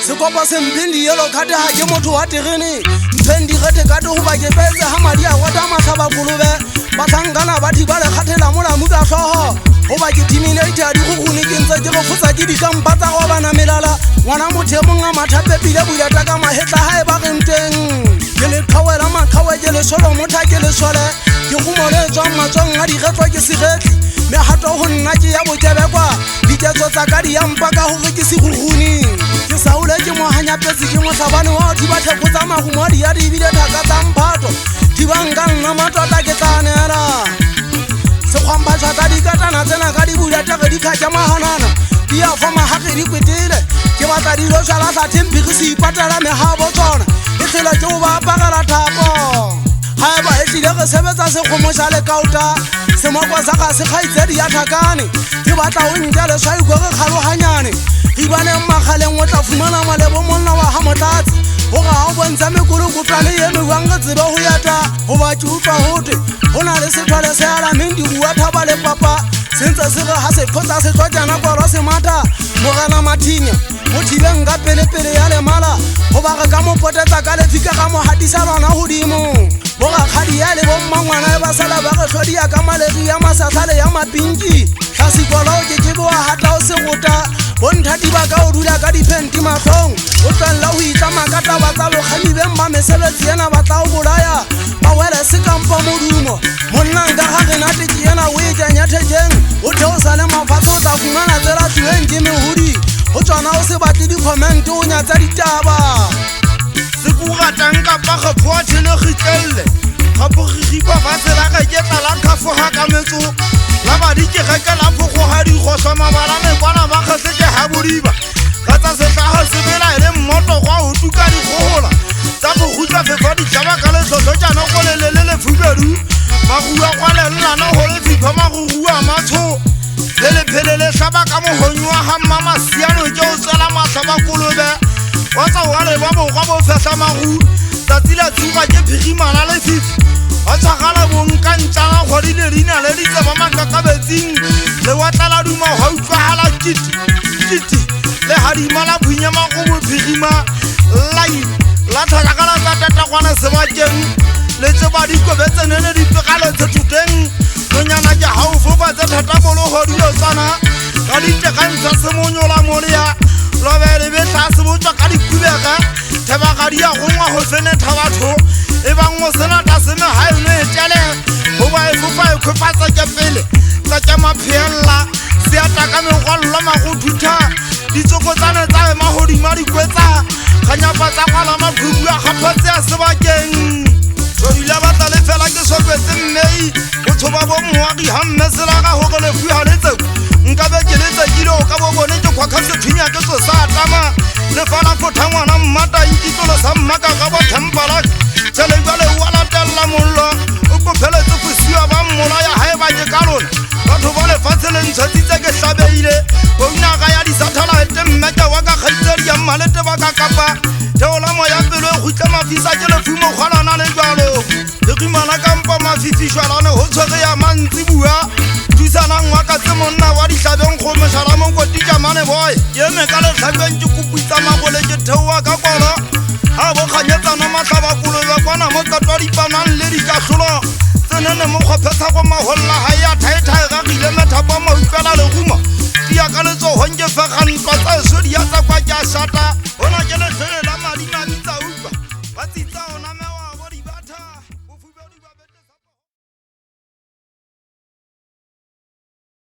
sekopa sempindi yelo kate ha ke motho wa terene mpendi gete kate ho ba ke petse ha madi a wata matlaba kolobe batlhankana ba thibale kgathela molamu ka tlhogo ho ba ke terminator di go gone ke ntse ke go fotsa ke dikampa tsa go bana melala ngwana motho mong a mathape pile bulata ka mahetla ha e ba renteng ke le khawela makhawe ke le solo motha ke le sole ke go mole tswa matsong a di getwa ke sigetli me hato ho nna ke ya botebekwa ditetso tsa ka di yampa ka hore ke se guguni ke saule ke mo hanya petse ke mo tlabane wa di ba theko tsa magumo di ya di bile thaka tsa mphato di banga nna matota ke tsanela se khwamba tsa di katana tsena ka di bulata ke di khaja mahanana di a fama ha ke di kwetile ke batla di lo jala sa tempi ke se ipatala me ha bo tsona e khela ke o ba pagala thapo ha ba e tlile ke sebetsa se khomosha le kauta se mokwa sa ga se khaitsedi ya thakane ke batla o ntele swa go re khalohanyane e bane magaleng o tla fumana malebo monna wa ha motlatsi ho ga o bontsha mekolo kutane ye me wanga tsebe ho yata ho ba tshutwa hote hona le sethwale se ala mendi bua thaba le papa sentse se ga se khotsa se tlotjana kwa se mata mogana mathinya mo thibeng ka pele ya le mala ho ba ga mo potetsa ka le fika ga mo hatisa lona hodimo bo ga khadi ya le bo mmangwana ba sala ba ga tlhodia ka malegi ya masatlale ya mapinki tlasi kolo ke bo hata o se gota bonthati ba ka o dula ka dipenti matlong o tsalla ho itla makata ba tsa bokgami beng ba mesebetsi ena ba tla o bolaya ba wele se kampa modumo monna nka ga re nate ke ena o e janya thekeng o theosa le mafatshe o tla fumana tsela tsueng ke mehudi o tswana o se batle di-comment o nyatsa ditaba se ko ratang kapa kgapho a tšhelegitelle gapo gigipa fatsela ga ke tla la khafo ga ka metso la badi ke ga ka la phoko ha di khoswa mabala me kwana ba khatleke ha bodiba ga tsa se tla se bela le mmoto gwa ho tuka di khola tsa go gutla fefa di tshaba ka le tlotlo tsana go le fubedu ba gua kwa le nna no ho le fifa ma go gua matsho le phelele hlaba ka mohonywa ha mama siano ke o tsela matlaba kolobe wa tsa wa le ba bo go fehla magu tatsila tsuba ke phigimana le fifi a tshagala bonka ntšala kgwadi le rina le ditseba makakabetsing le watlala duma ga utlwagala kiti le hadima la phunyama go bophigima lai la tlhalakala tsa tatakwana sebakeng le tseba dikobetsenene dipegalo tshethuteng nonyana ke gaufo tse thatabologo dilo tsana ka ditekantsa semonyola molea lobele be tlase botswa ka dikubega thebagadi ya gongwa go fenetha batho e bang o sena ta se me ha eno e tele ho ba e fofa e khopatsa ke pele tsa ke maphiella se ataka me go lla ma go thutha ditsokotsane tsa ema hodima dikwetsa khanyapa tsa kwala maghubu a gaphatse a sebakeng so ile ba tla le fela ke sokwetse mmei o tshoba bo moagi ha mmesela ga ho go le fu ha letse nka be ke letse kilo ka bo bone ke khwa khase thunya ke so sa tama le fala fotha ngwana mmata ikitolo sa mmaka ga bo thempala tsele gale wala tella mollo o go pheletse go siwa ba mmola ya hae ba ke kalona batho ba le fatsele ntshitse ke hlabeile o nna ga ya di satellite mmeke wa ka khaitsedi ya malete ba ka kapa theola moya pelo go tla mafisa ke le fumo kgalana le jalo le kimana kampa mafifi shwalane ho tshwere ya mantsi bua tusana ngwa ka tse monna wa di hlabeng go meshala mo go dijamane boy ye me ka le hlabeng ke kupitsa magole ke theoa ka kola ha bo khanyetsana matlaba kulo ya kwana mo tatwa dipanang le dikahlolo tsenene mo kgophetsa go maholla ha ya thaitha ga gile methapa mo utlwala le guma dia ka letso honge fa ga ntwa tsa sodi ya tsa kwa ke a shata hona ke le tlhele la madi na bitsa utlwa ba tsitsa ona me